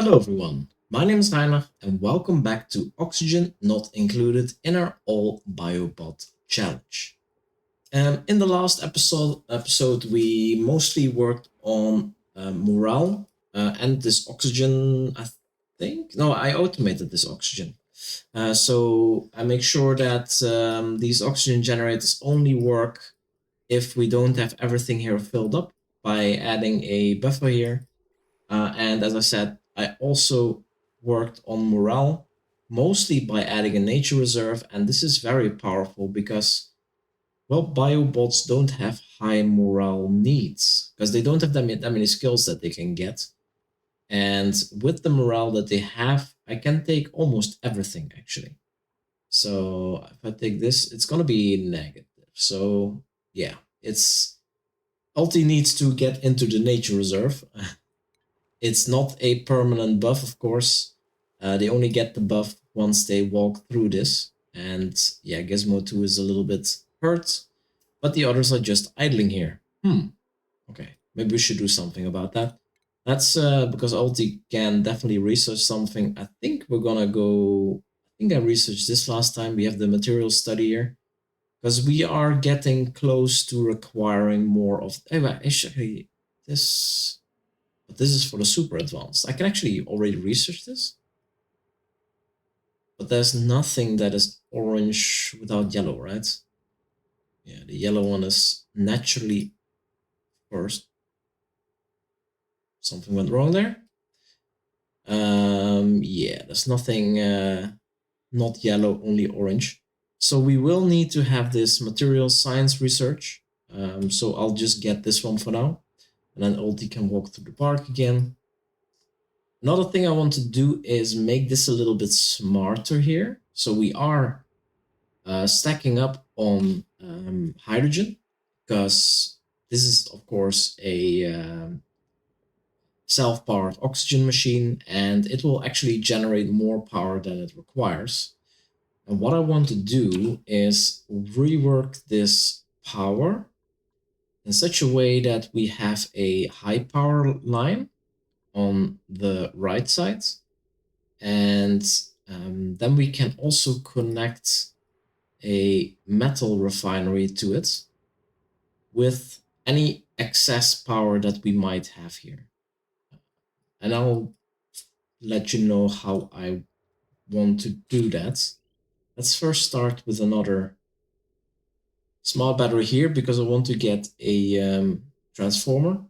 Hello everyone, my name is Rainer and welcome back to Oxygen Not Included in our All Biobot Challenge. In the last episode we mostly worked on morale and this oxygen, I think? No, I automated this oxygen. So I make sure that these oxygen generators only work if we don't have everything here filled up by adding a buffer here. And as I said, I also worked on morale, mostly by adding a nature reserve. And this is very powerful because, well, biobots don't have high morale needs because they don't have that many skills that they can get. And with the morale that they have, I can take almost everything actually. So if I take this, it's going to be negative. So yeah, it's Ulti needs to get into the nature reserve. It's not a permanent buff, of course. They only get the buff once they walk through this. And yeah, Gizmo 2 is a little bit hurt, but the others are just idling here. Okay, maybe we should do something about that. That's because Ulti can definitely research something. I think we're gonna go... I think I researched this last time. We have the material study here. Because we are getting close to requiring more of... Actually, this... But this is for the super advanced. I can actually already research this. But there's nothing that is orange without yellow, right? Yeah, the yellow one is naturally first. Something went wrong there. Yeah, there's nothing not yellow, only orange. So we will need to have this material science research. So I'll just get this one for now. And then Ulti can walk through the park again. Another thing I want to do is make this a little bit smarter here. So we are stacking up on hydrogen, because this is, of course, a self-powered oxygen machine, and it will actually generate more power than it requires. And what I want to do is rework this power in such a way that we have a high power line on the right side, and then we can also connect a metal refinery to it with any excess power that we might have here. And I'll let you know how I want to do that. Let's first start with another small battery here because I want to get a transformer.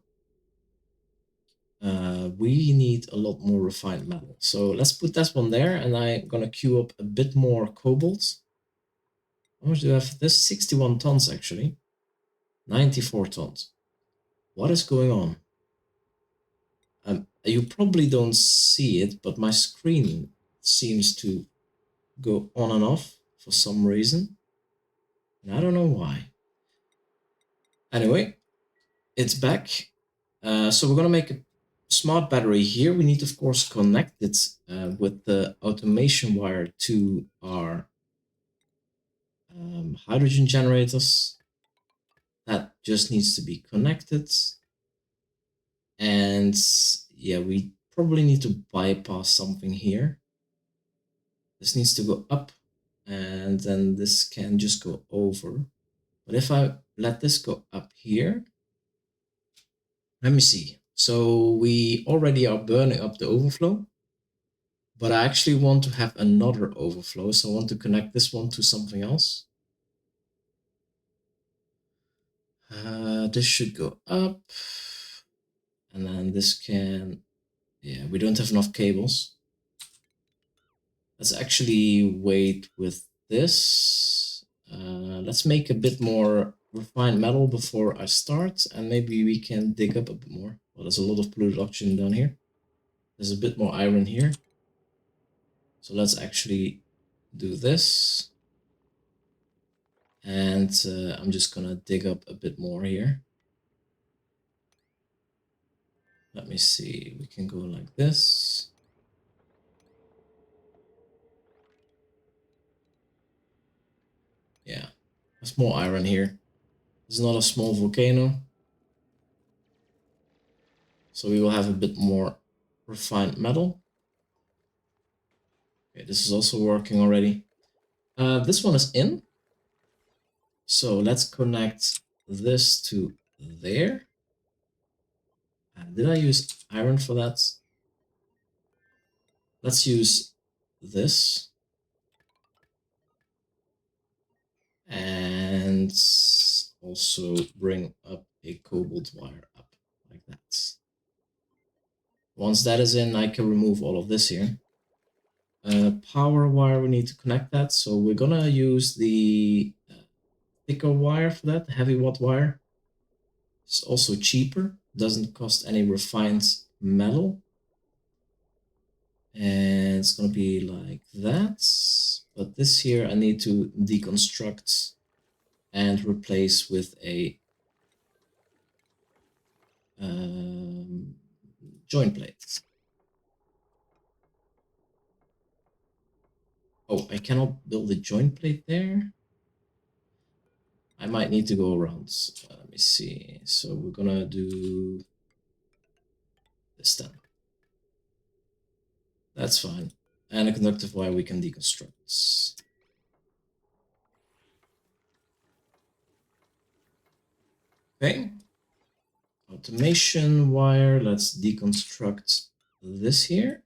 We need a lot more refined metal. So let's put that one there, and I'm gonna queue up a bit more cobalt. How much do I have? This 61 tons actually. 94 tons. What is going on? You probably don't see it, but my screen seems to go on and off for some reason. And I don't know why. Anyway, it's back. So we're going to make a smart battery here. We need, of course, connect it with the automation wire to our hydrogen generators. That just needs to be connected. And yeah, we probably need to bypass something here. This needs to go up, and then this can just go over. But if I let this go up here, let me see. So we already are burning up the overflow, but I actually want to have another overflow. So I want to connect this one to something else. This should go up, and then this can... Yeah, we don't have enough cables. Let's actually wait with this. Let's make a bit more refined metal before I start, and maybe we can dig up a bit more. Well, there's a lot of polluted oxygen down here. There's a bit more iron here. So let's actually do this. And I'm just gonna dig up a bit more here. Let me see, we can go like this. Yeah, there's more iron here. It's not a small volcano. So we will have a bit more refined metal. Okay, this is also working already. This one is in. So let's connect this to there. Did I use iron for that? Let's use this. And also bring up a cobalt wire up like that. Once that is in, I can remove all of this here. Power wire, we need to connect that. So we're gonna use the thicker wire for that, the heavy watt wire. It's also cheaper, doesn't cost any refined metal. And it's gonna be like that. But this here I need to deconstruct and replace with a joint plate. Oh, I cannot build a joint plate there. I might need to go around. Let me see. So we're gonna do this then. That's fine. And a conductive wire we can deconstruct. Okay. Automation wire. Let's deconstruct this here.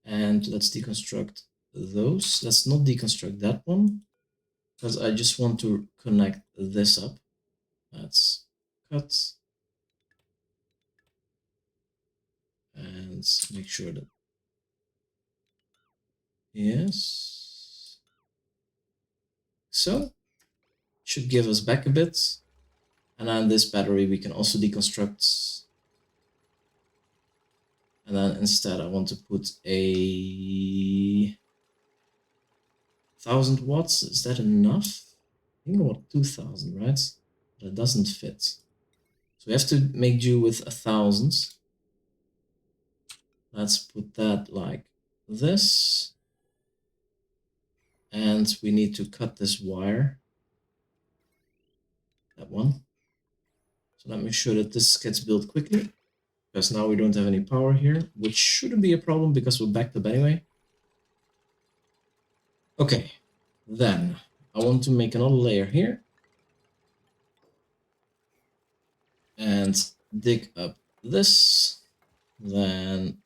And let's deconstruct those. Let's not deconstruct that one, because I just want to connect this up. Let's cut. And make sure that, yes. So, should give us back a bit. And then this battery we can also deconstruct. And then instead I want to put a 1000 watts. Is that enough? I think I want 2000, right? But it doesn't fit. So we have to make do with 1000. Let's put that like this. And we need to cut this wire. That one. So let me make sure that this gets built quickly. Because now we don't have any power here, which shouldn't be a problem because we're backed up anyway. Okay, then I want to make another layer here. And dig up this. Then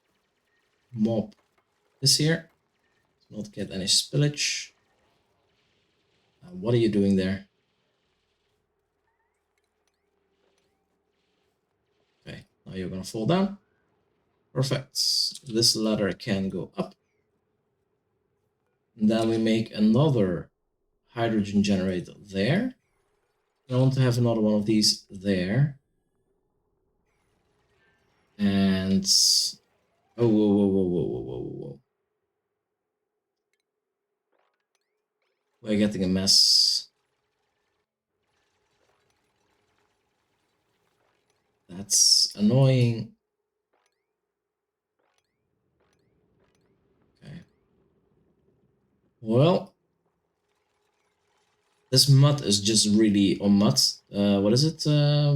mop this here. To not get any spillage. What are you doing there? Okay, now you're gonna fall down. Perfect. This ladder can go up. And then we make another hydrogen generator there. I want to have another one of these there. And oh, whoa. We're getting a mess. That's annoying. Okay. Well, this mud is just really, or mud. What is it?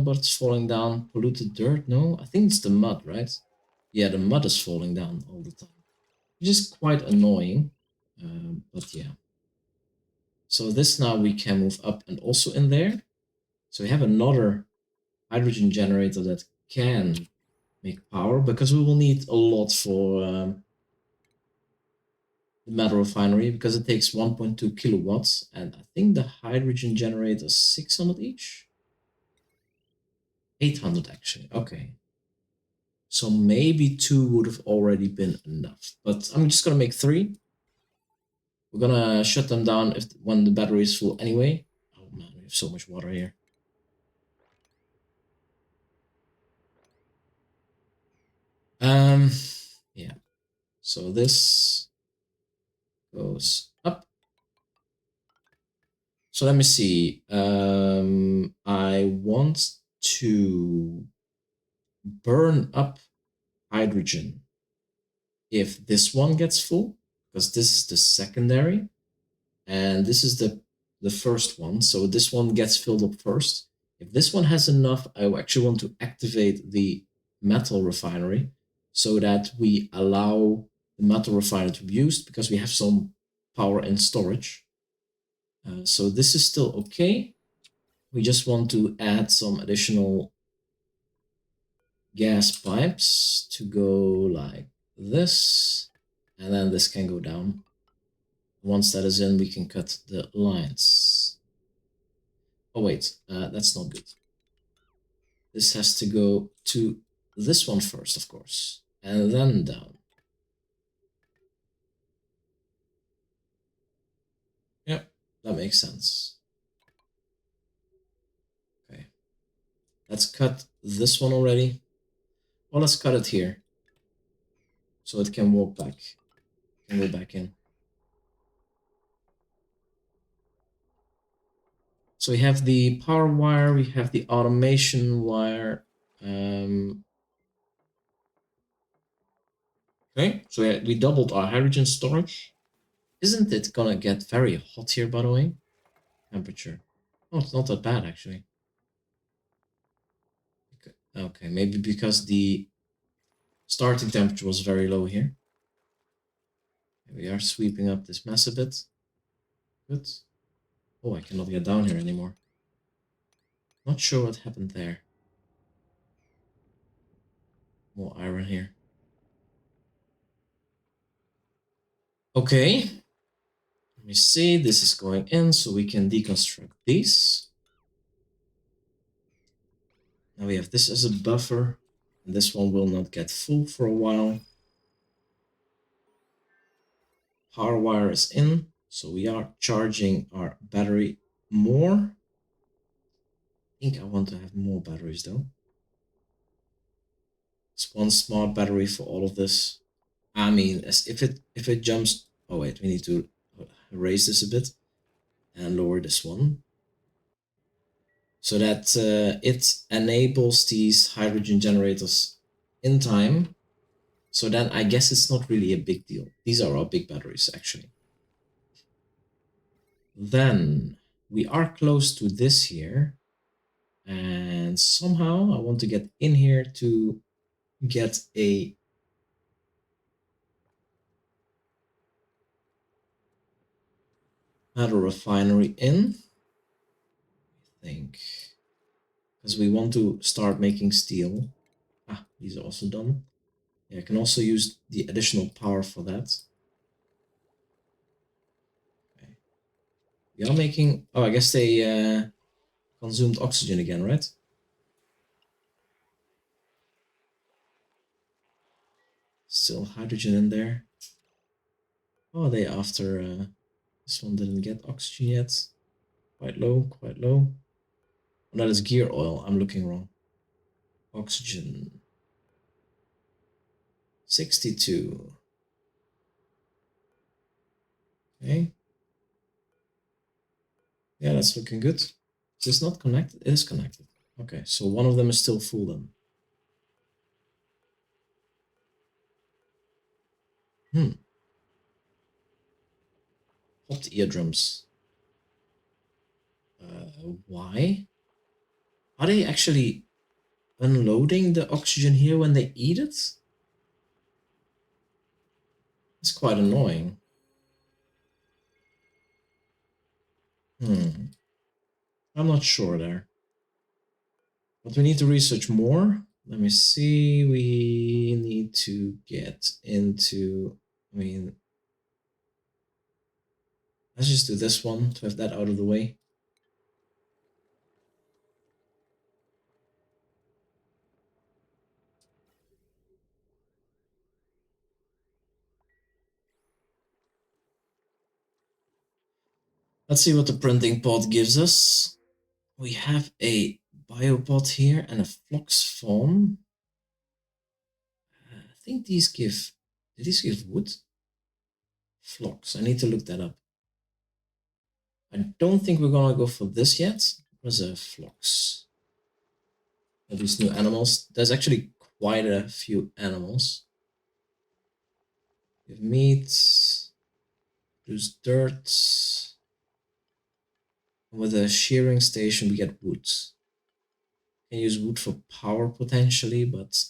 What's falling down? Polluted dirt? No, I think it's the mud, right? Yeah, the mud is falling down all the time, which is quite annoying. But yeah. So this now we can move up and also in there. So we have another hydrogen generator that can make power, because we will need a lot for the metal refinery, because it takes 1.2 kilowatts, and I think the hydrogen generator is 600 each. 800 actually. Okay. So maybe 2 would have already been enough, but I'm just gonna make 3. We're gonna shut them down when the battery is full anyway. Oh man, we have so much water here. Yeah. So this goes up. So let me see. I want to burn up hydrogen if this one gets full, because this is the secondary, and this is the first one. So this one gets filled up first. If this one has enough, I actually want to activate the metal refinery so that we allow the metal refiner to be used because we have some power in storage. So this is still okay. We just want to add some additional gas pipes to go like this, and then this can go down. Once that is in, we can cut the lines. Oh wait, that's not good. This has to go to this one first, of course, and then down. Yep, that makes sense. Okay, let's cut this one already. Well, let's cut it here so it can walk back, can go back in. So we have the power wire, we have the automation wire. Okay, so we doubled our hydrogen storage. Isn't it gonna get very hot here, by the way? Temperature. Oh, it's not that bad, actually. Okay, maybe because the starting temperature was very low here. We are sweeping up this mess a bit. Good. Oh, I cannot get down here anymore. Not sure what happened there. More iron here. Okay. Let me see. This is going in, so we can deconstruct these. Now we have this as a buffer. And this one will not get full for a while. Power wire is in, so we are charging our battery more. I think I want to have more batteries though. It's one smart battery for all of this. I mean, if it jumps. Oh wait, we need to raise this a bit and lower this one so that it enables these hydrogen generators in time. So then I guess it's not really a big deal. These are our big batteries actually. Then we are close to this here. And somehow I want to get in here to get a metal refinery in, I think, because we want to start making steel. Ah, these are also done. Yeah, I can also use the additional power for that. Okay. We are making, oh, I guess they consumed oxygen again, right? Still hydrogen in there. Oh, they after this one didn't get oxygen yet. Quite low, quite low. Oh, that is gear oil. I'm looking wrong. Oxygen. 62. Okay. Yeah, that's looking good. Is this not connected? It is connected. Okay, so one of them is still full then. Hot eardrums. Why? Are they actually unloading the oxygen here when they eat it? It's quite annoying. I'm not sure there. But we need to research more. Let me see. We need to get into, I mean, let's just do this one to have that out of the way. Let's see what the printing pod gives us. We have a biopod here and a flux foam. I think these give, do these give wood? Flux, I need to look that up. I don't think we're gonna go for this yet. Where's a flux? All these new animals. There's actually quite a few animals. We have meat, there's dirt. With a shearing station, we get wood. Can use wood for power potentially, but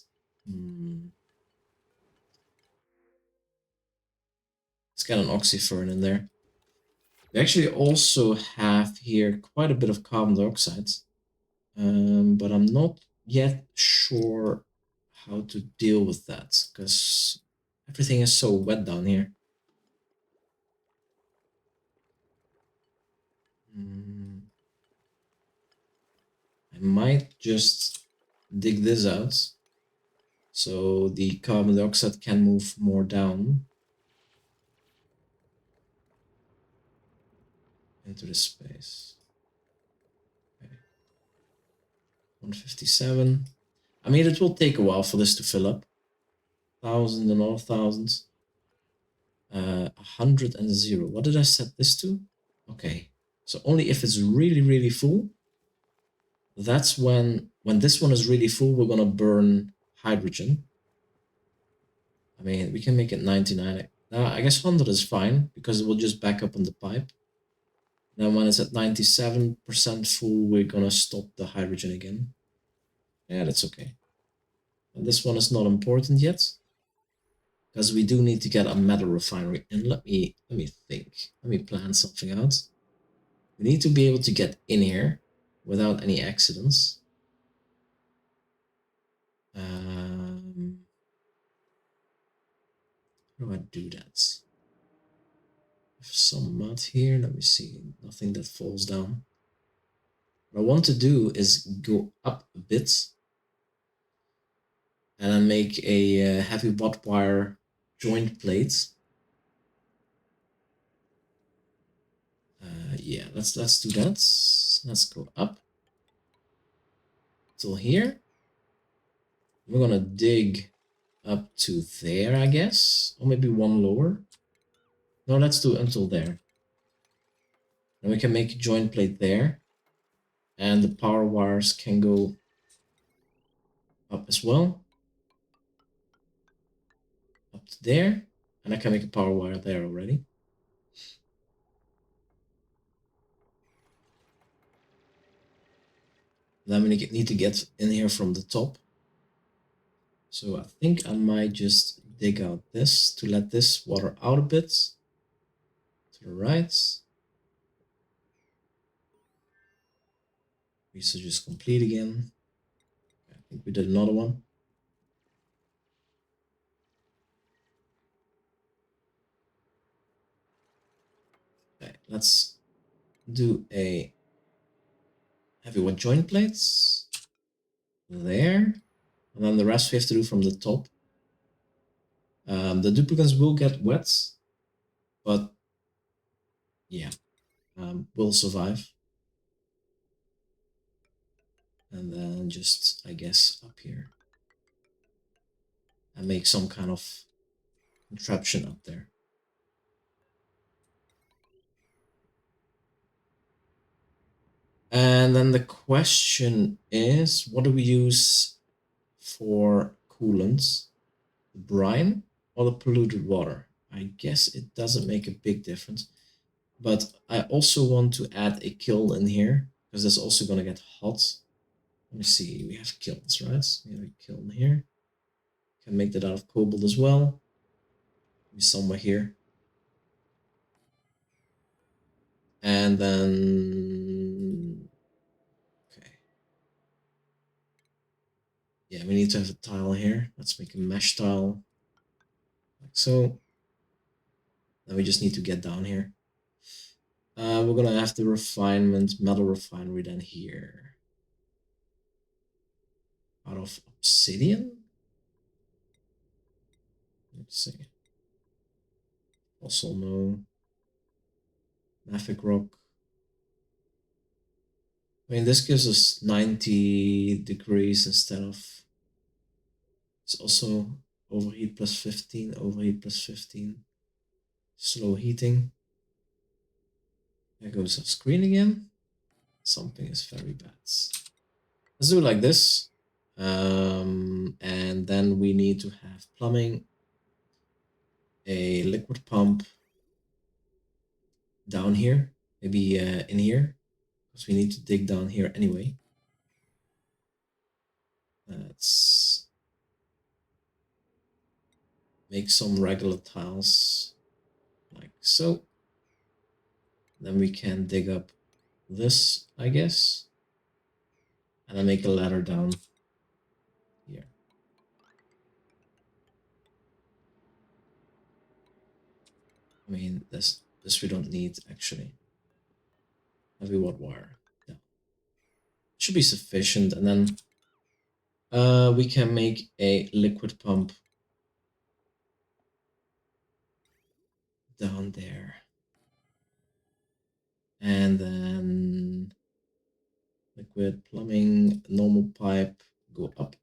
get an oxyfern in there. We actually also have here quite a bit of carbon dioxide, but I'm not yet sure how to deal with that because everything is so wet down here. I might just dig this out so the carbon dioxide can move more down into the space. Okay. 157. I mean, it will take a while for this to fill up. 1,000 and all 1,000. 100 and 0. What did I set this to? Okay. So only if it's really, really full. That's when this one is really full, we're going to burn hydrogen. I mean, we can make it 99. Now, I guess 100 is fine because it will just back up on the pipe. Then when it's at 97% full, we're going to stop the hydrogen again. Yeah, that's okay. And this one is not important yet because we do need to get a metal refinery. And let me think. Let me plan something out. We need to be able to get in here without any accidents. How do I do that? Some mud here. Let me see. Nothing that falls down. What I want to do is go up a bit and then make a heavy bot wire joint plate. Yeah, let's do that. Let's go up till here. We're gonna dig up to there, I guess, or maybe one lower. No, let's do until there. Then we can make a joint plate there, and the power wires can go up as well, up to there, and I can make a power wire there already. Then we need to get in here from the top. So I think I might just dig out this to let this water out a bit to the right. Research is complete again. I think we did another one. Okay, let's do a heavy wet joint plates there. And then the rest we have to do from the top. The duplicants will get wet, but yeah, will survive. And then just, I guess, up here. And make some kind of contraption up there. And then the question is, what do we use for coolants? The brine or the polluted water? I guess it doesn't make a big difference. But I also want to add a kiln in here because that's also going to get hot. Let me see, we have kilns, right? We have a kiln here. Can make that out of cobalt as well. Maybe somewhere here. And then, okay. Yeah, we need to have a tile here. Let's make a mesh tile, like so. Then we just need to get down here. We're gonna have the metal refinery then here. Out of obsidian? Let's see. Also no. Mafic rock. I mean, this gives us 90 degrees instead of... It's also overheat plus 15, overheat plus 15. Slow heating. There goes our screen again. Something is very bad. Let's do it like this. And then we need to have plumbing, a liquid pump down here, maybe in here, because we need to dig down here anyway. Let's make some regular tiles like so. Then we can dig up this, I guess, and then make a ladder down here. I mean, this we don't need actually. Heavy watt wire. Yeah, should be sufficient, and then we can make a liquid pump down there, and then liquid plumbing, normal pipe, go up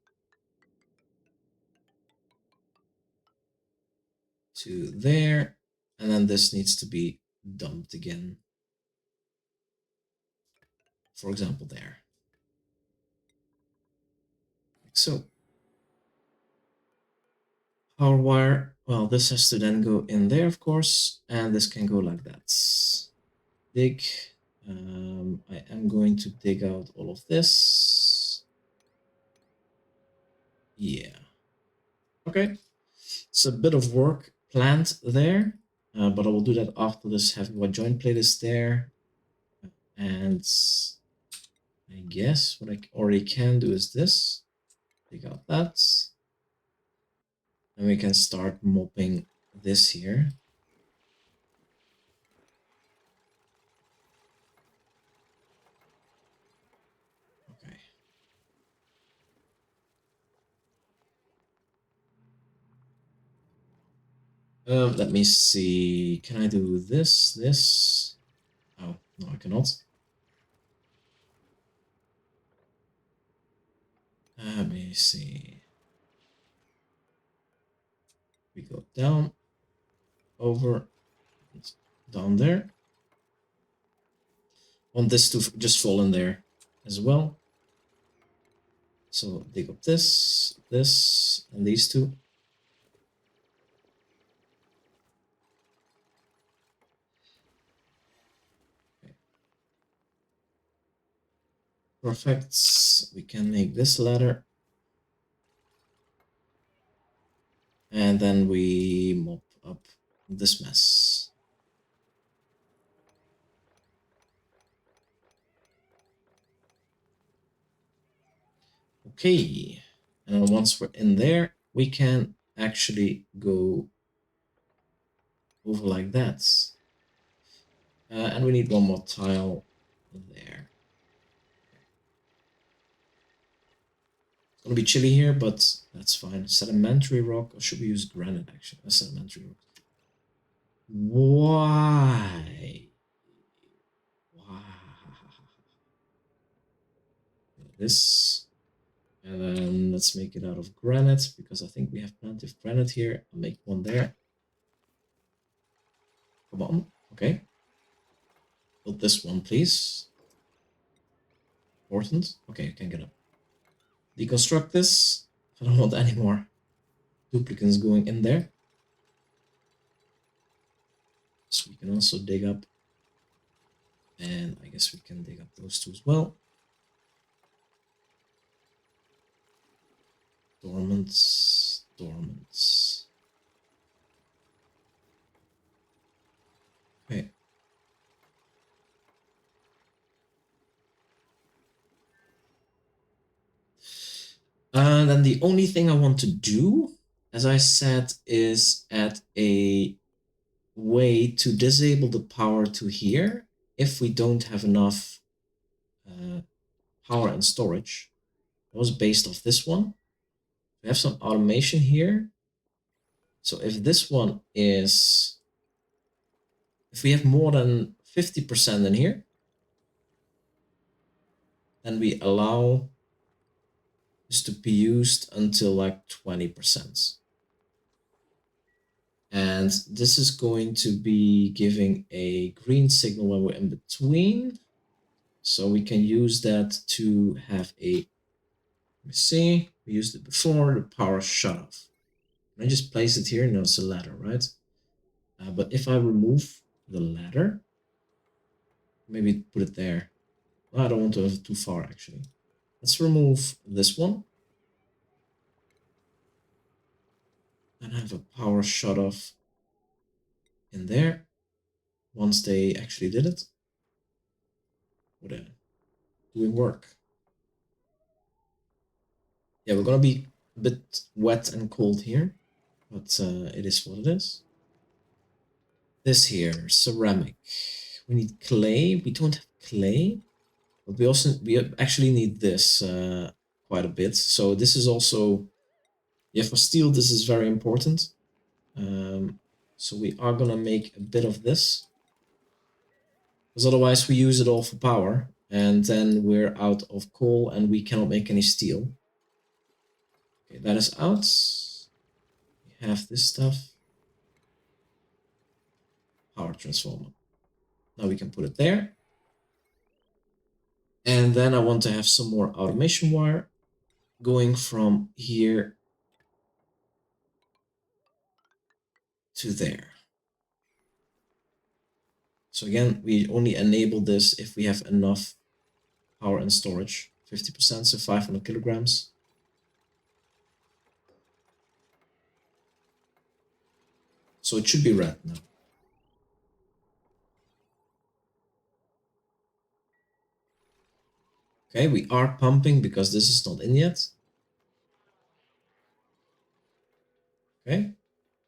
to there, and then this needs to be dumped again. For example, there. Like so. Power wire, well, this has to then go in there, of course, and this can go like that. Dig. I am going to dig out all of this. Yeah. Okay. It's a bit of work planned there, but I will do that after this heavy wire joint plate is there. And I guess what I already can do is this. Take out that. And we can start mopping this here. Okay. Let me see. Can I do this? Oh, no, I cannot. Let me see. We go down, over, down there. Want this to just fall in there as well. So dig up this, and these two. Okay. Perfect. We can make this ladder. And then we mop up this mess. Okay, and once we're in there, we can actually go over like that. And we need one more tile there. It's gonna be chilly here, but that's fine. Sedimentary rock, or should we use granite actually? A sedimentary rock. Why? Why? This. And then let's make it out of granite, because I think we have plenty of granite here. I'll make one there. Come on. Okay. Build this one, please. Important. Okay, I can get up. Deconstruct this. I don't want any more duplicants going in there. So we can also dig up. And I guess we can dig up those two as well. Dormants. Dormants. Okay. Then the only thing I want to do, as I said, is add a way to disable the power to here if we don't have enough power and storage. That was based off this one. We have some automation here. So if this one is, if we have more than 50% in here, then we allow this to be used until like 20%. And this is going to be giving a green signal when we're in between. So we can use that to have a, let me see, we used it before, the power shut off. And I just place it here, no, it's a ladder, right? But if I remove the ladder, maybe put it there. Well, I don't want to have it too far, actually. Let's remove this one. And have a power shut off in there. once they actually did it. What doing work. Yeah, we're gonna be a bit wet and cold here, but it is what it is. This here, ceramic. We need clay. We don't have clay, but we actually need this quite a bit. So this is also, yeah, for steel this is very important. So we are gonna make a bit of this, because otherwise we use it all for power, and then we're out of coal and we cannot make any steel. Okay, that is out. We have this stuff. Power transformer. Now we can put it there. And then I want to have some more automation wire going from here to there. So again, we only enable this if we have enough power and storage. 50%, so 500 kilograms. So it should be red now. Okay, we are pumping because this is not in yet. Okay,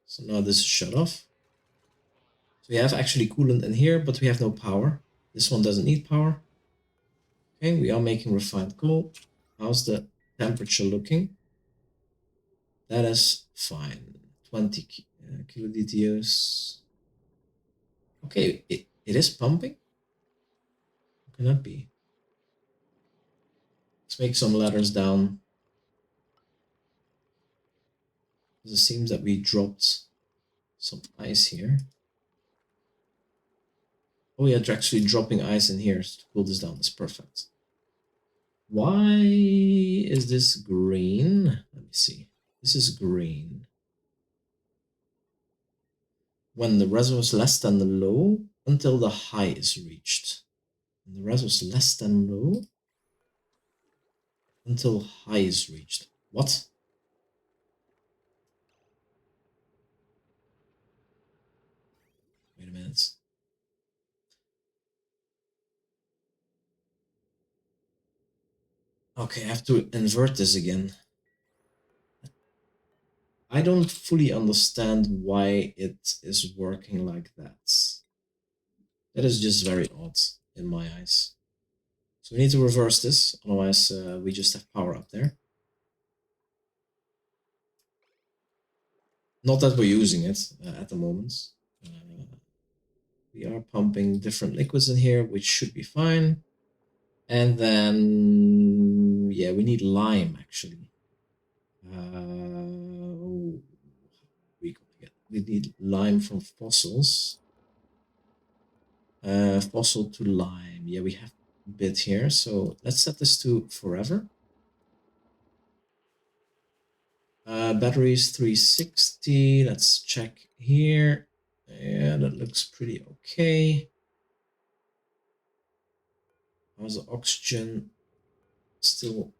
so now this is shut off. So we have actually coolant in here, but we have no power. This one doesn't need power. Okay, we are making refined coal. How's the temperature looking? That is fine. 20 kilo DTOs. Okay, it is pumping. How can that be? Let's make some ladders down. It seems that we dropped some ice here. Oh yeah, they're actually dropping ice in here to cool this down. That's perfect. Why is this green? Let me see. This is green. When the reservoir is less than the low until the high is reached. When the reservoir is less than low until high is reached. What? Wait a minute. Okay, I have to invert this again. I don't fully understand why it is working like that. That is just very odd in my eyes. So we need to reverse this, otherwise we just have power up there. Not that we're using it at the moment. We are pumping different liquids in here, which should be fine. And then, yeah, we need lime actually. We need lime from fossils. Fossil to lime. Yeah, we have a bit here. So let's set this to forever. Batteries 360. Let's check here. Yeah, that looks pretty okay. How's the oxygen still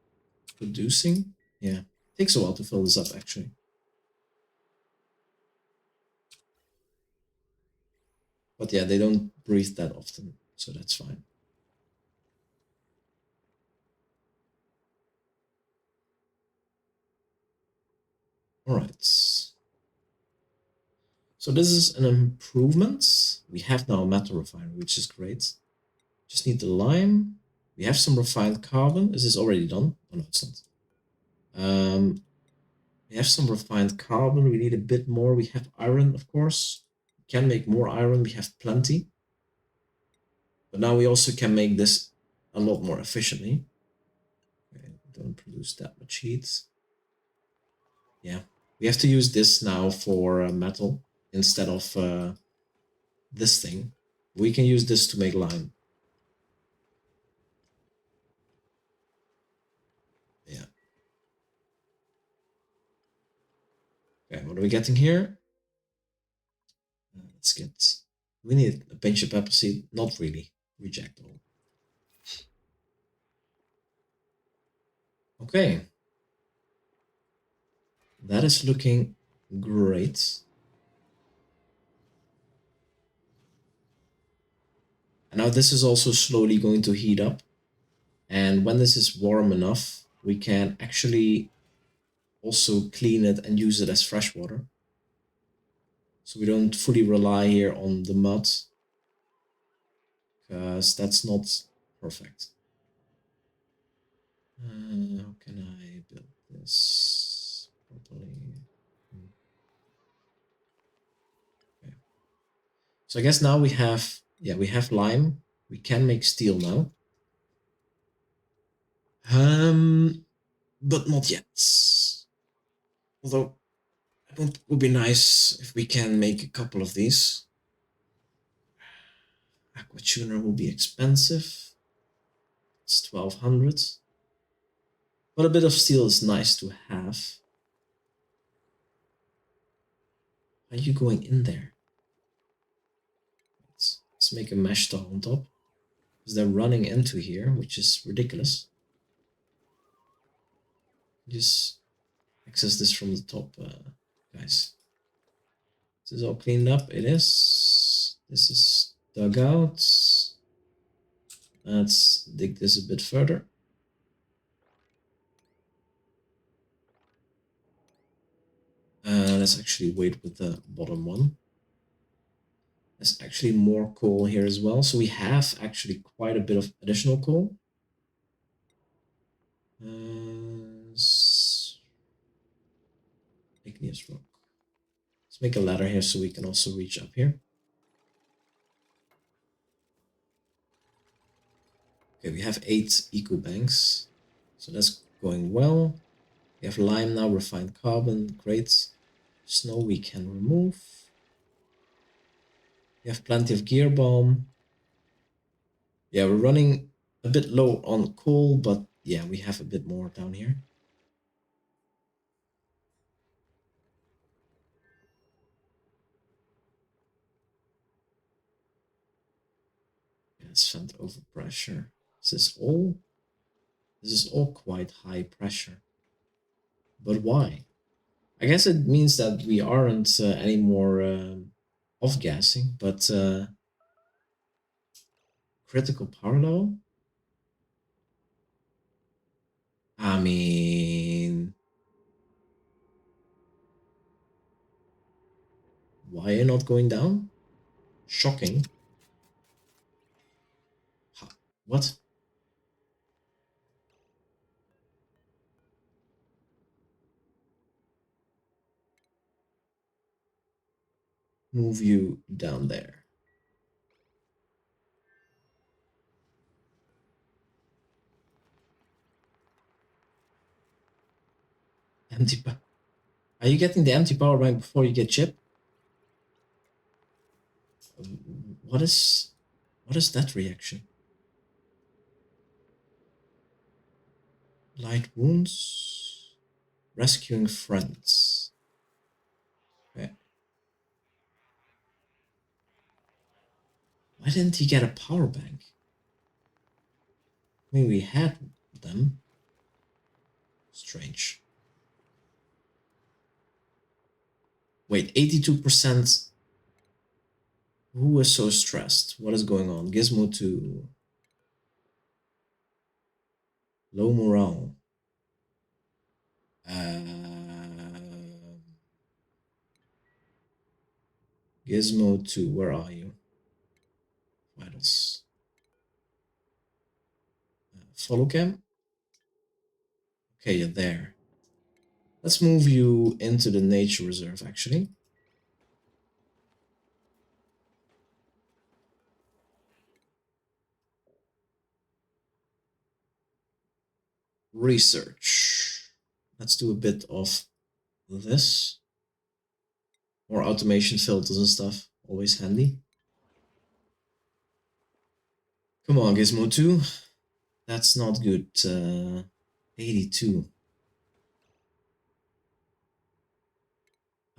producing? Yeah, takes a while to fill this up actually. But yeah, they don't breathe that often, so that's fine. All right. So this is an improvement. We have now a metal refinery, which is great. Just need the lime. We have some refined carbon. Is this already done? Oh no, it's not. We have some refined carbon. We need a bit more. We have iron, of course. We can make more iron. We have plenty. But now we also can make this a lot more efficiently. Okay, don't produce that much heat. Yeah, we have to use this now for metal instead of this thing. We can use this to make lime. Yeah. Okay, what are we getting here? Let's get... We need a pinch of pepper seed. Not really. Reject all. Okay. That is looking great. And now this is also slowly going to heat up. And when this is warm enough, we can actually also clean it and use it as fresh water. So we don't fully rely here on the mud, because that's not perfect. How can I build this properly? Okay. So I guess now we have, we have lime. We can make steel now. But not yet. Although it would be nice if we can make a couple of these. Aqua tuner will be expensive. It's 1200. But a bit of steel is nice to have. Are you going in there? Let's make a mesh tile on top. Because they're running into here, which is ridiculous. Just access this from the top, guys. This is all cleaned up. It is. This is dug out. Let's dig this a bit further. Let's actually wait with the bottom one. There's actually more coal here as well. So we have actually quite a bit of additional coal. Igneous rock. Let's make a ladder here so we can also reach up here. Okay, we have 8 eco banks. So that's going well. We have lime now, refined carbon, great. Snow we can remove. We have plenty of gear balm. Yeah, we're running a bit low on coal, but yeah, we have a bit more down here. Yeah, it's vent over pressure. Is this all? This is all quite high pressure. But why? I guess it means that we aren't anymore off-gassing, but critical power level? I mean, why are you not going down? Shocking. What? Move you down there. Empty power. Are you getting the empty power bank before you get chip? What is that reaction? Light wounds. Rescuing friends. Okay. Why didn't he get a power bank? I mean, we had them. Strange. Wait, 82%. Who is so stressed? What is going on? Gizmo 2. Low morale. Gizmo 2, where are you? Vitals. Follow cam? Okay, you're there. Let's move you into the nature reserve, actually. Research. Let's do a bit of this. More automation filters and stuff. Always handy. Come on, Gizmo 2. That's not good. 82.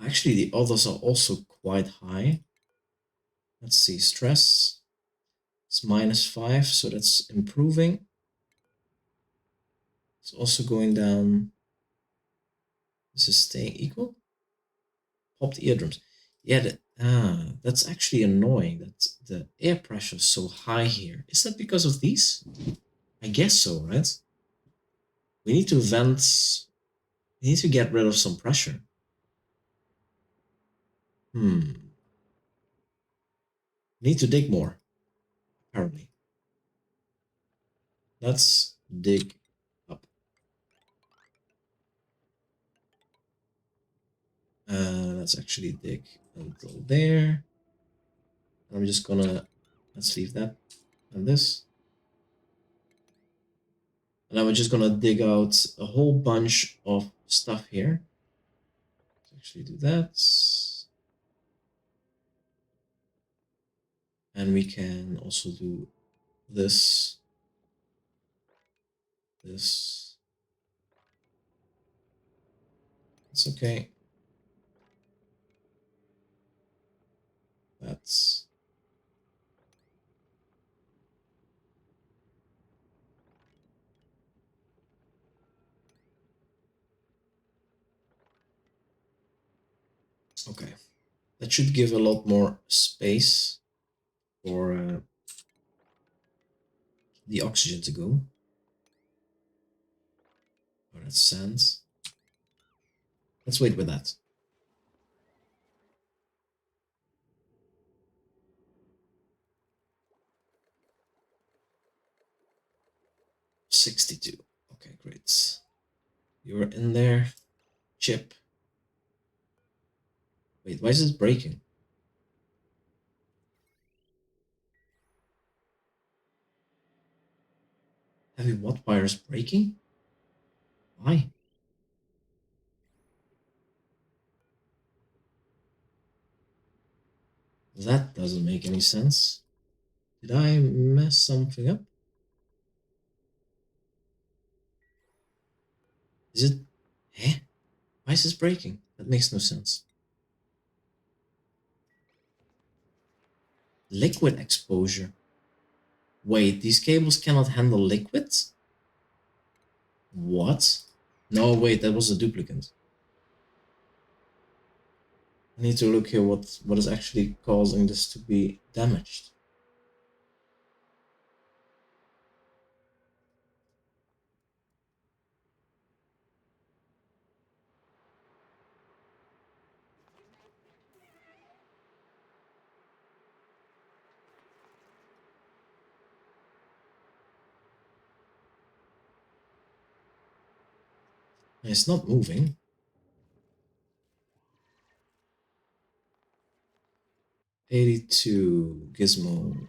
Actually, the others are also quite high. Let's see. Stress. It's -5, so that's improving. It's also going down. This is staying equal. Popped eardrums. Yeah, Ah, that's actually annoying that the air pressure is so high here. Is that because of these? I guess so, right? We need to vent. We need to get rid of some pressure. Hmm. We need to dig more, apparently. Let's dig up. Let's actually dig until there. I'm just gonna, let's leave that and this. And I'm just gonna dig out a whole bunch of stuff here. Let's actually do that. And we can also do this, this. It's okay. That's okay. That should give a lot more space for the oxygen to go. Oh, that's sand. Let's wait with that. 62. Okay, great. You're in there. Chip. Wait, why is this breaking? Heavy watt wires breaking? Why? That doesn't make any sense. Did I mess something up? Is it... Eh? Why is this breaking? That makes no sense. Liquid exposure. Wait, these cables cannot handle liquids? What? No, wait, that was a duplicant. I need to look here what is actually causing this to be damaged. It's not moving. '82 Gizmo.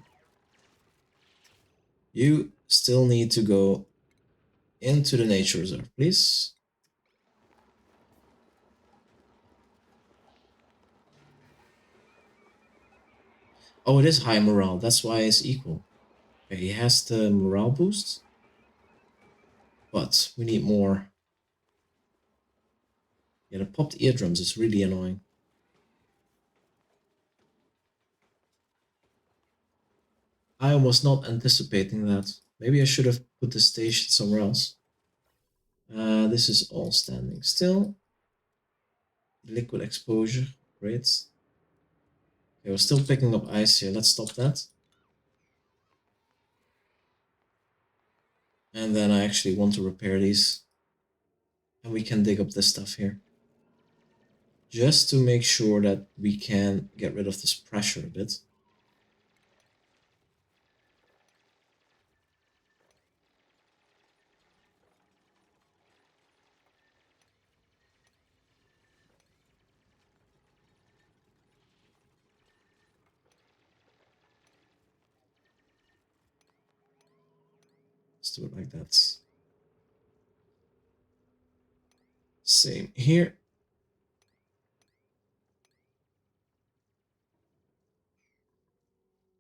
You still need to go into the nature reserve, please. Oh, it is high morale. That's why it's equal. Okay, he has the morale boost. But we need more. Yeah, the popped eardrums is really annoying. I was not anticipating that. Maybe I should have put the station somewhere else. This is all standing still. Liquid exposure, great. Okay, we're still picking up ice here. Let's stop that. And then I actually want to repair these. And we can dig up this stuff here. Just to make sure that we can get rid of this pressure a bit. Let's do it like that. Same here.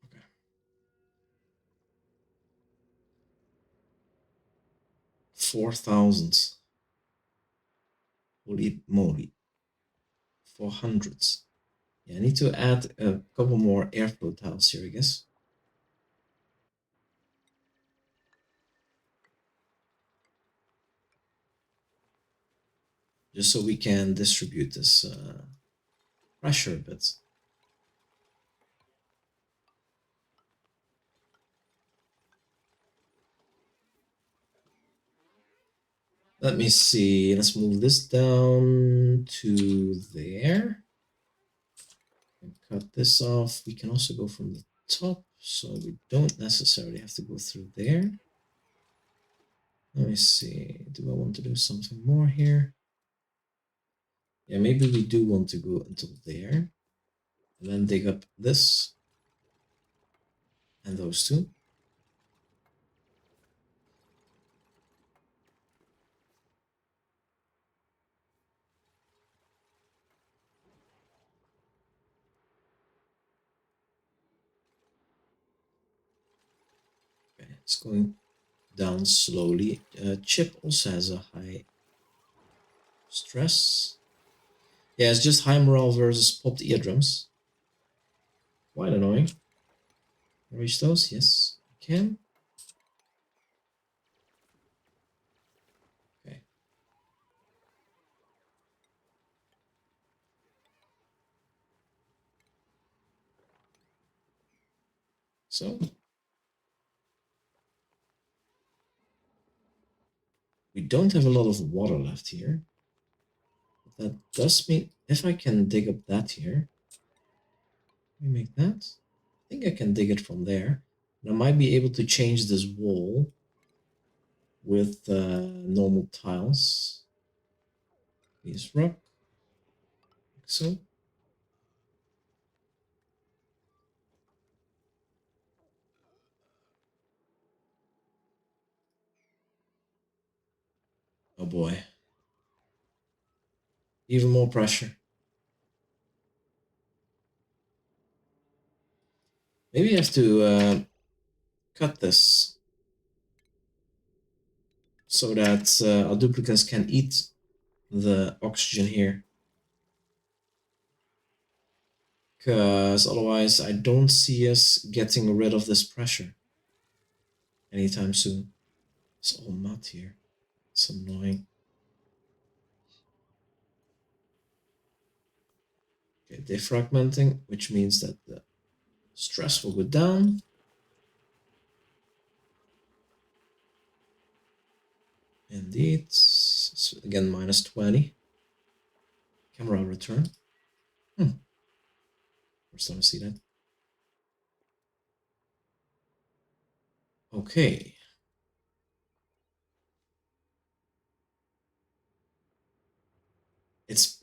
Okay. 4,000. Holy moly. 400. Yeah, I need to add a couple more airflow tiles here, I guess. Just so we can distribute this pressure a bit. Let me see. Let's move this down to there. And cut this off. We can also go from the top, so we don't necessarily have to go through there. Let me see. Do I want to do something more here? Yeah, maybe we do want to go until there. And then dig up this. And those two. Okay, it's going down slowly. Chip also has a high stress. Yeah, it's just high morale versus popped eardrums. Quite annoying. Reach those? Yes, we can. Okay. So we don't have a lot of water left here. But that does mean if I can dig up that here, let me make that. I think I can dig it from there. And I might be able to change this wall with normal tiles. Piece rock, like so. Oh boy. Even more pressure. Maybe I have to cut this so that our duplicants can eat the oxygen here. Because otherwise I don't see us getting rid of this pressure anytime soon. It's all mud here. It's annoying. Okay, defragmenting, which means that the stress will go down. Indeed. So again, minus 20. Camera return. First time I see that. Okay. It's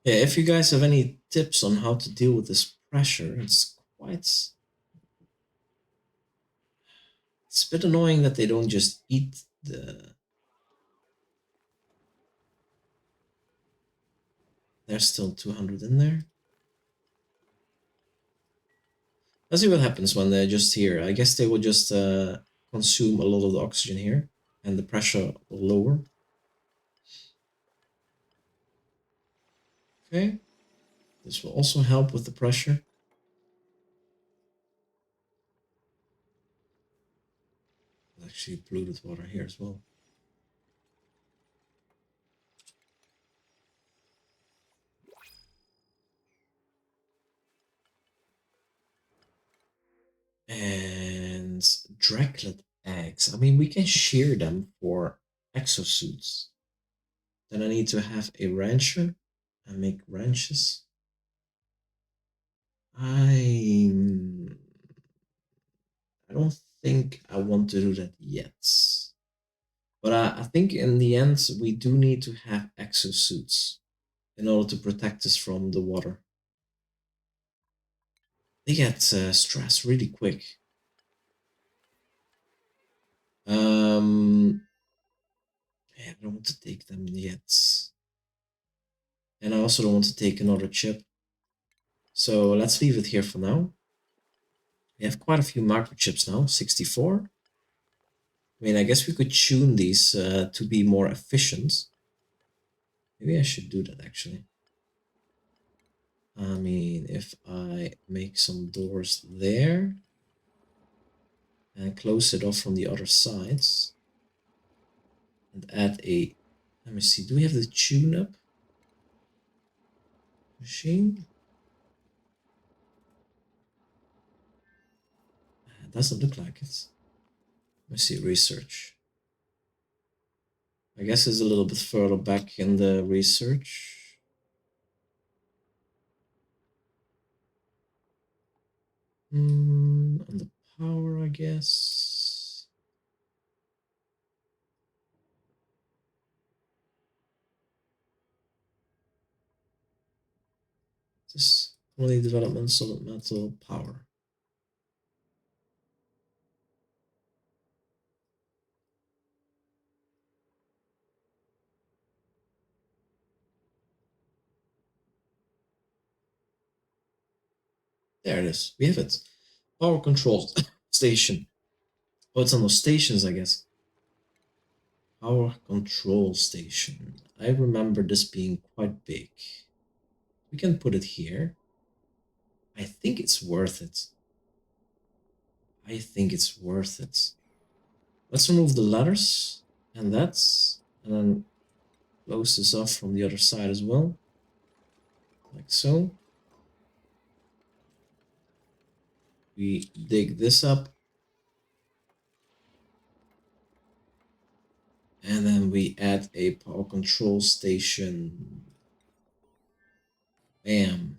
yeah, if you guys have any tips on how to deal with this pressure, it's a bit annoying that they don't just eat the. There's still 200 in there. Let's see what happens when they're just here. I guess they will just consume a lot of the oxygen here, and the pressure will lower. Okay, this will also help with the pressure. Actually, polluted water here as well. And draglet eggs. I mean, we can shear them for exosuits. Then I need to have a rancher and make ranches. I don't think I want to do that yet. But I think in the end, we do need to have exosuits in order to protect us from the water. They get stressed really quick. Yeah, I don't want to take them yet. And I also don't want to take another chip. So let's leave it here for now. We have quite a few microchips now, 64. I mean, I guess we could tune these to be more efficient. Maybe I should do that actually. I mean, if I make some doors there and close it off from the other sides and add a, let me see, do we have the tune up machine? It doesn't look like it. Let me see, research. I guess it's a little bit further back in the research. On the power, I guess. Just only development, solid metal, power. There it is. We have it. Power control station. Oh, it's on those stations, I guess. Power control station. I remember this being quite big. We can put it here. I think it's worth it. I think it's worth it. Let's remove the ladders and that's, and then close this off from the other side as well. Like so. We dig this up. And then we add a power control station. Bam.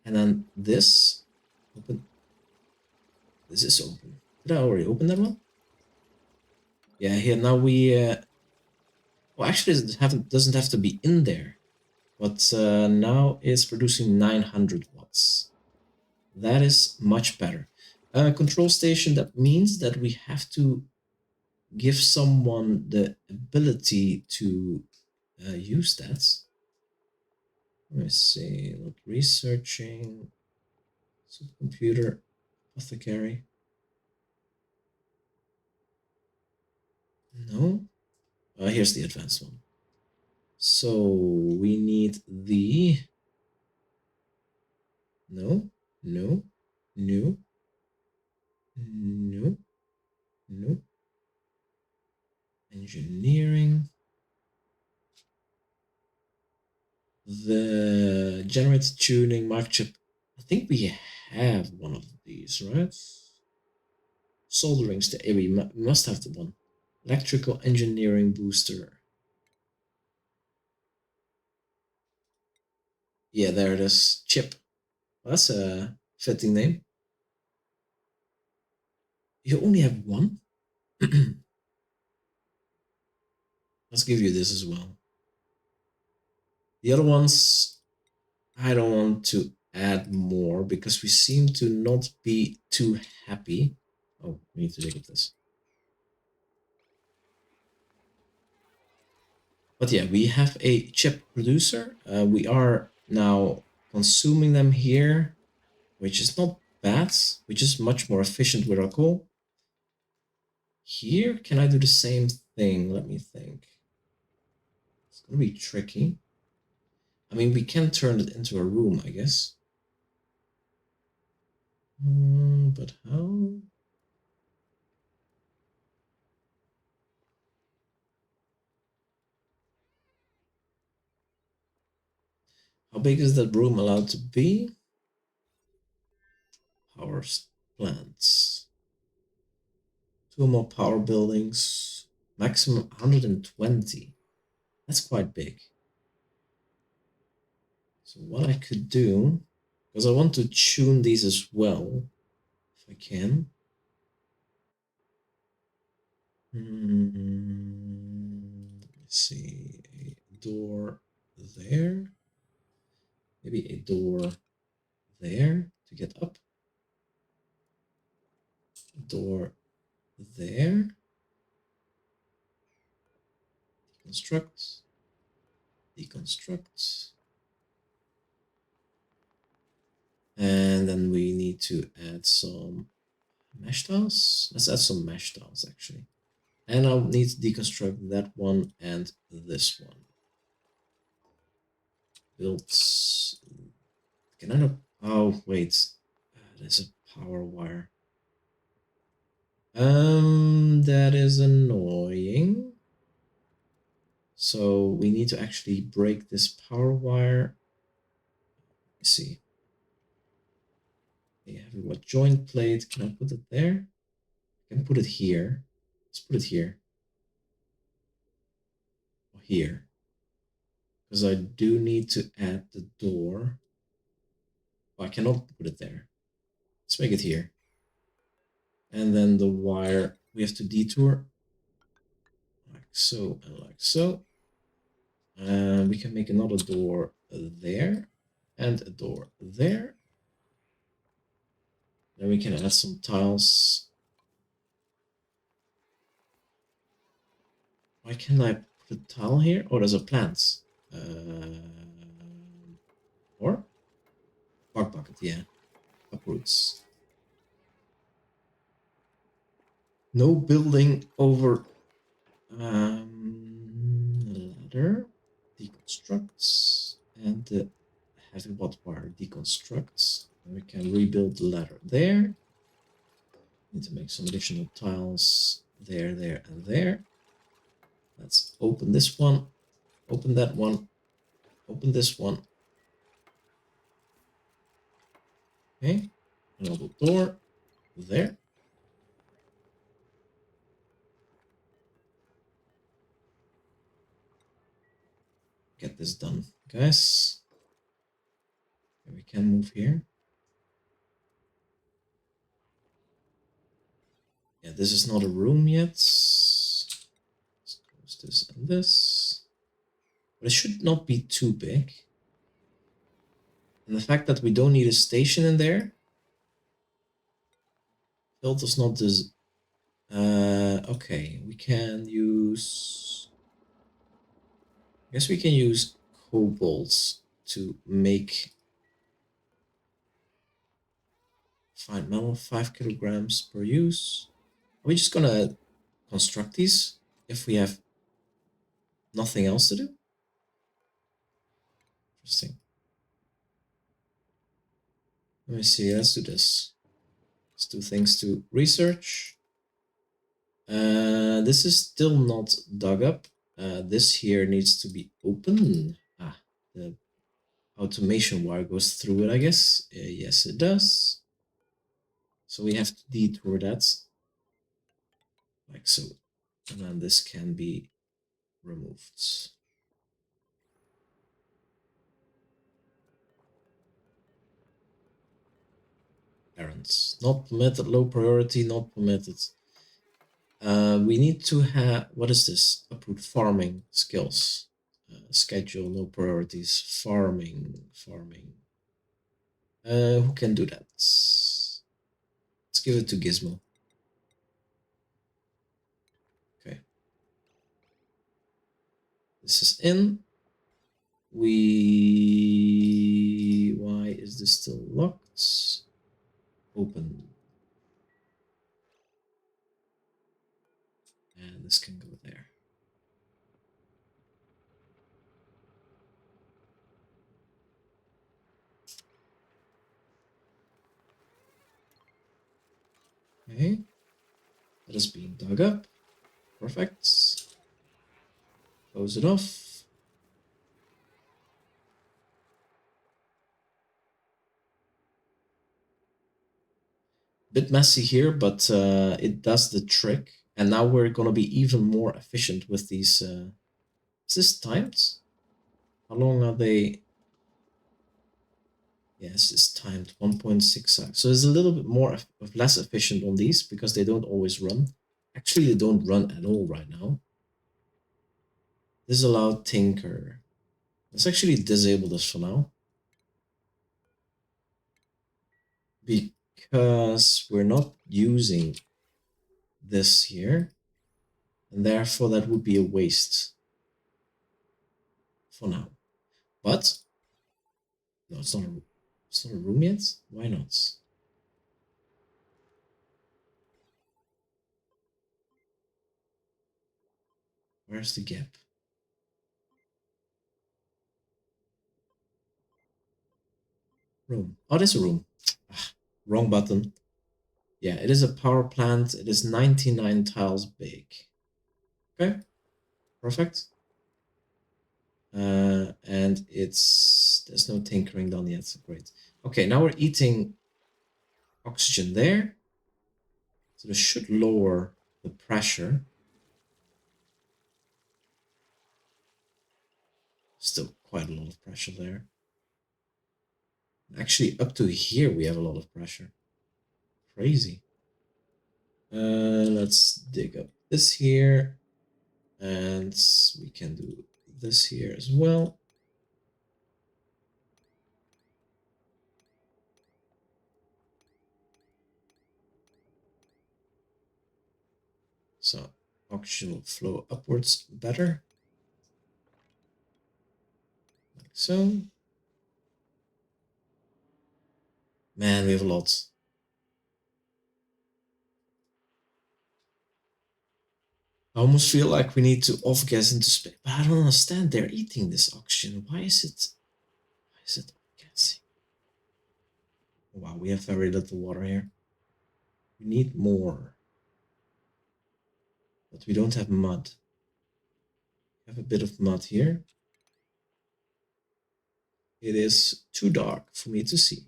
And then this, open. This is open. Did I already open that one? Yeah, here now we, well actually it doesn't have to be in there. But now it's producing 900 watts. That is much better. Control station, that means that we have to give someone the ability to use that. Let me see, look, researching, supercomputer, apothecary. No. Here's the advanced one. So we need the, no, no, no, no, no. Engineering. The generator tuning microchip. I think we have one of these, right? Soldering station. We must have the one. Electrical engineering booster. Yeah, there it is. Chip. That's a fitting name. You only have one? Let's give you this as well. The other ones, I don't want to add more because we seem to not be too happy. Oh, we need to look at this. But yeah, we have a chip producer. We are now consuming them here, which is not bad, which is much more efficient with our coal. Here, can I do the same thing? Let me think. It's gonna be tricky. I mean, we can turn it into a room, I guess. But how? How big is that room allowed to be? Power plants. 2 more power buildings. Maximum 120. That's quite big. So what I could do, because I want to tune these as well, if I can. Let's see, a door there. Maybe a door there to get up. A door there. Deconstruct. Deconstruct. And then we need to add some mesh tiles. Let's add some mesh tiles actually. And I'll need to deconstruct that one and this one. Built. Can I not? Oh, wait. There's a power wire. That is annoying. So we need to actually break this power wire. Let's see. We heavy what joint plate. Can I put it there? I can put it here. Let's put it here. Or here. Because I do need to add the door. Oh, I cannot put it there. Let's make it here. And then the wire, we have to detour. Like so and like so. And we can make another door there. And a door there. Then we can add some tiles. Why can't I put a tile here? Oh, there's a plant. Or? Bug bucket, yeah. Uproots. No building over ladder. Deconstructs. And the heavy watt wire deconstructs. And we can rebuild the ladder there. Need to make some additional tiles there, there, and there. Let's open this one. Open that one. Open this one. Okay. Another door there. Get this done, guys. Okay, we can move here. Yeah, this is not a room yet. Let's close this and this. But it should not be too big. And the fact that we don't need a station in there filters not this. Okay, we can use. I guess we can use cobalts to make fine metal, 5 kilograms per use. Are we just gonna construct these if we have nothing else to do? Interesting. Let me see, let's do this. Let's do things to research. This is still not dug up. This here needs to be open. Ah, the automation wire goes through it, I guess. Yes, it does. So we have to detour that. Like so. And then this can be removed. Errands. Not permitted, low priority, not permitted. We need to have, what is this? Uproot farming skills. Schedule, no priorities. Farming. Who can do that? Let's give it to Gizmo. Okay. This is in. Why is this still locked? Open. And this can go there. Okay. That is being dug up. Perfect. Close it off. Bit messy here, but it does the trick. And now we're going to be even more efficient with these. Is this timed? How long are they? Yes, it's timed 1.6. So it's a little bit more less efficient on these because they don't always run. Actually, they don't run at all right now. Disallow Tinker. Let's actually disable this for now. Because we're not using this here. And therefore that would be a waste for now. But no, it's not a room yet. Why not? Where's the gap? Room. Oh, there's a room. Ah, wrong button. Yeah, it is a power plant. It is 99 tiles big. Okay, perfect. And there's no tinkering done yet. Great. Okay, now we're eating oxygen there. So this should lower the pressure. Still quite a lot of pressure there. Actually, up to here we have a lot of pressure. Crazy. Let's dig up this here. And we can do this here as well. So oxygen will flow upwards better. Like so. Man, we have a lot. I almost feel like we need to off-gas into space. But I don't understand. They're eating this oxygen. Why is it off-gassing? Wow, we have very little water here. We need more. But we don't have mud. We have a bit of mud here. It is too dark for me to see.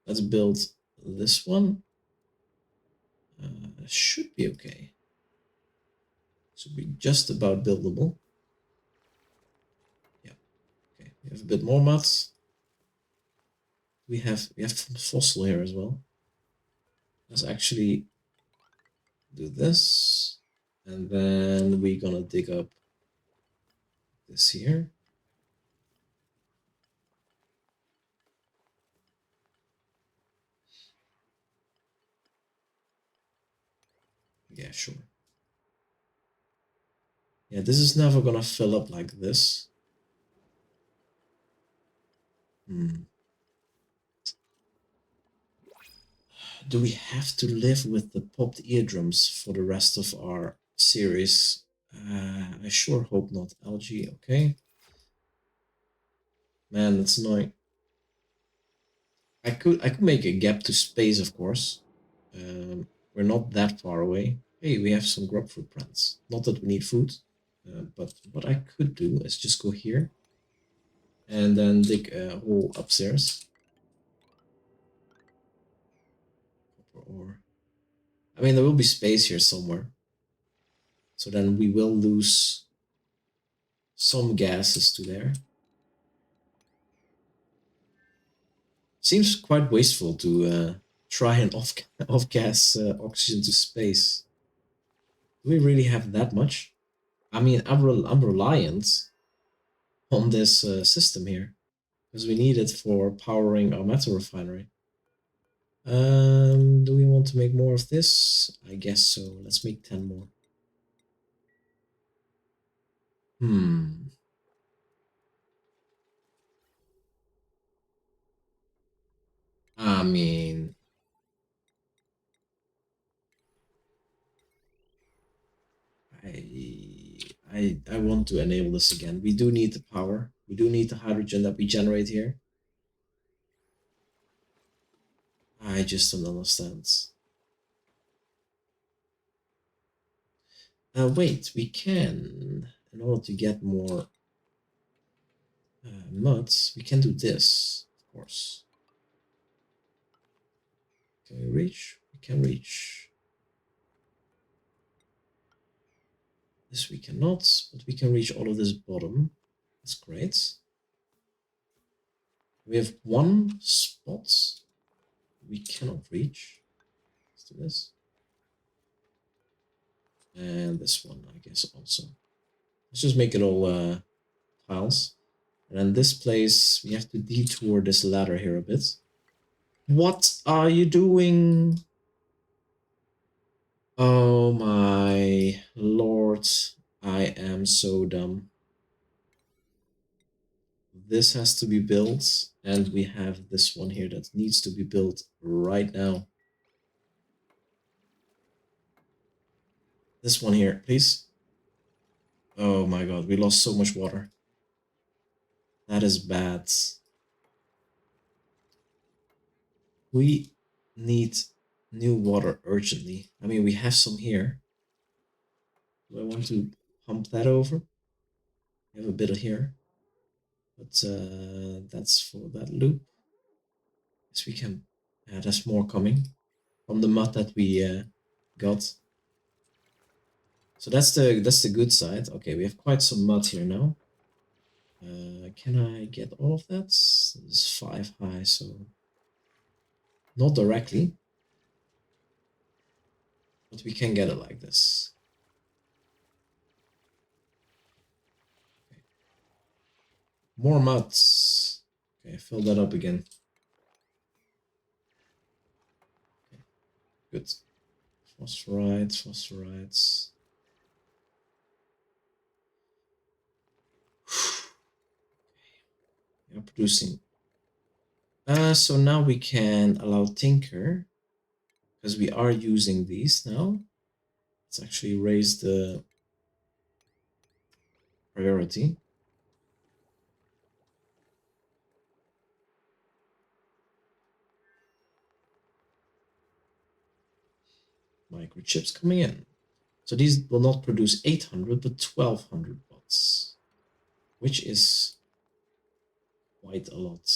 Let's build this one. Should be okay. Should be just about buildable. Yeah. Okay. We have a bit more mud. We have fossil here as well. Let's actually do this, and then we're gonna dig up this here. Yeah, sure. Yeah, this is never gonna fill up like this. Do we have to live with the popped eardrums for the rest of our series? I sure hope not. Algae, okay. Man, that's annoying. I could make a gap to space, of course. We're not that far away. Hey, we have some grub footprints. Not that we need food, but what I could do is just go here and then dig a hole upstairs. Copper ore. I mean, there will be space here somewhere. So then we will lose some gases to there. Seems quite wasteful to try and off-gas oxygen to space. Do we really have that much? I mean, I'm reliant on this system here because we need it for powering our metal refinery. Do we want to make more of this? I guess so. Let's make 10 more. I mean, I want to enable this again. We do need the power. We do need the hydrogen that we generate here. I just don't understand. Wait, we can, in order to get more nuts, we can do this, of course. Can we reach? We can reach. This we cannot, but we can reach all of this bottom. That's great. We have one spot we cannot reach. Let's do this. And this one, I guess, also. Let's just make it all tiles. And then this place, we have to detour this ladder here a bit. What are you doing? Oh my lord, I am so dumb. This has to be built, and we have this one here that needs to be built right now. This one here, please. Oh my god, we lost so much water. That is bad. We need new water urgently. I mean, we have some here. Do I want to pump that over? We have a bit of here. But that's for that loop. Yes, we can There's more coming from the mud that we got. So that's the good side. Okay, we have quite some mud here now. Can I get all of that? It's 5 high, so not directly, but we can get it like this. Okay. More muds. Okay, fill that up again. Okay, good. Phosphorites, phosphorites. We are producing. So now we can allow Tinker, because we are using these now. Let's actually raise the priority. Microchips coming in. So these will not produce 800, but 1200 watts, which is quite a lot.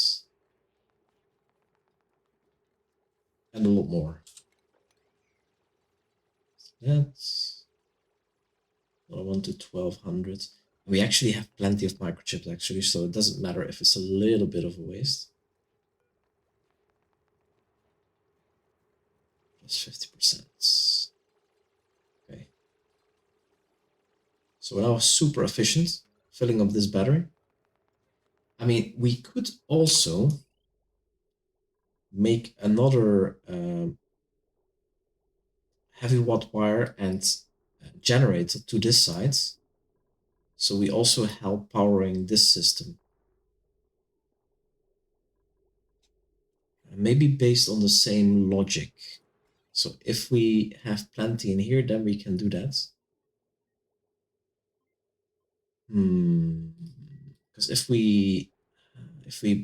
And a lot more. That's what I want to 1200. We actually have plenty of microchips actually, so it doesn't matter if it's a little bit of a waste. Plus 50%. Okay. So we're now super efficient filling up this battery. I mean, we could also make another heavy watt wire and generator to this side. So we also help powering this system. Maybe based on the same logic. So if we have plenty in here, then we can do that. Because if we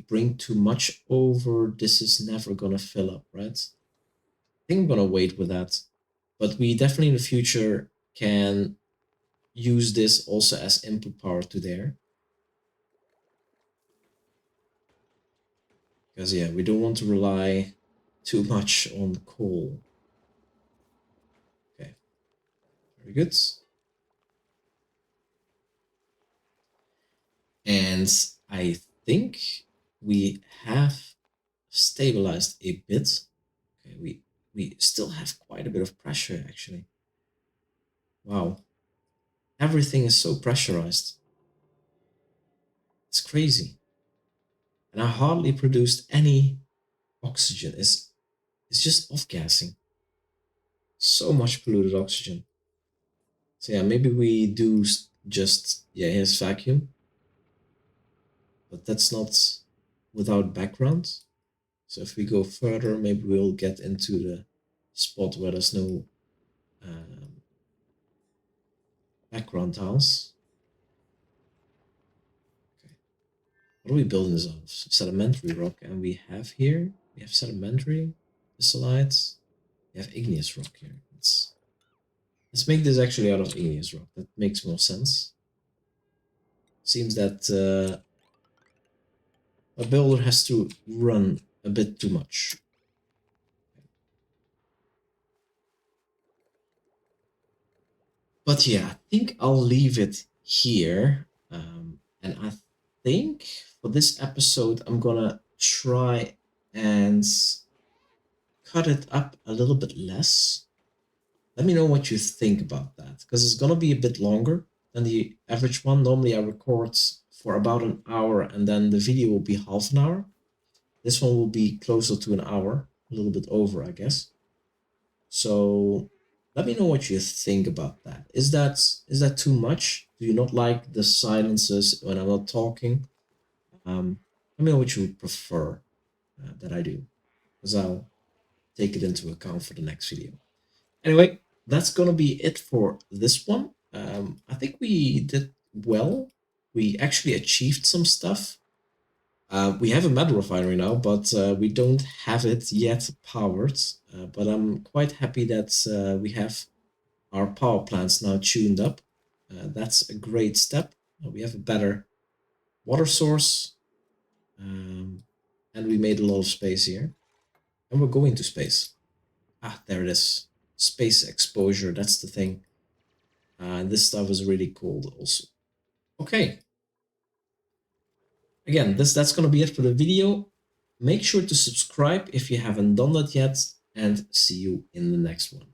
bring too much over, this is never gonna fill up, right? I think I'm gonna wait with that. But we definitely in the future can use this also as input power to there. Because yeah, we don't want to rely too much on coal. Okay, very good. And I think we have stabilized a bit. Okay, we still have quite a bit of pressure actually. Wow. Everything is so pressurized. It's crazy. And I hardly produced any oxygen. It's just off-gassing. So much polluted oxygen. So yeah, maybe we do just, yeah, here's vacuum. But that's not without background. So if we go further, maybe we'll get into the spot where there's no background tiles. Okay. What are we building this of? Sedimentary rock, and we have sedimentary, slides. We have igneous rock here. Let's make this actually out of igneous rock. That makes more sense. Seems that a builder has to run a bit too much. But yeah, I think I'll leave it here. And I think for this episode, I'm gonna try and cut it up a little bit less. Let me know what you think about that, because it's gonna be a bit longer than the average one. Normally I record for about an hour and then the video will be half an hour. This one will be closer to an hour, a little bit over, I guess. So let me know what you think about that. Is that too much? Do you not like the silences when I'm not talking? Let me know what you would prefer that I do, because I'll take it into account for the next video. Anyway, that's gonna be it for this one. I think we did well. We actually achieved some stuff. We have a metal refinery now, but we don't have it yet powered. But I'm quite happy that we have our power plants now tuned up. That's a great step. We have a better water source, and we made a lot of space here. And we're going to space. Ah, there it is. Space exposure, that's the thing. This stuff is really cool also. Okay. Again, that's going to be it for the video. Make sure to subscribe if you haven't done that yet, and see you in the next one.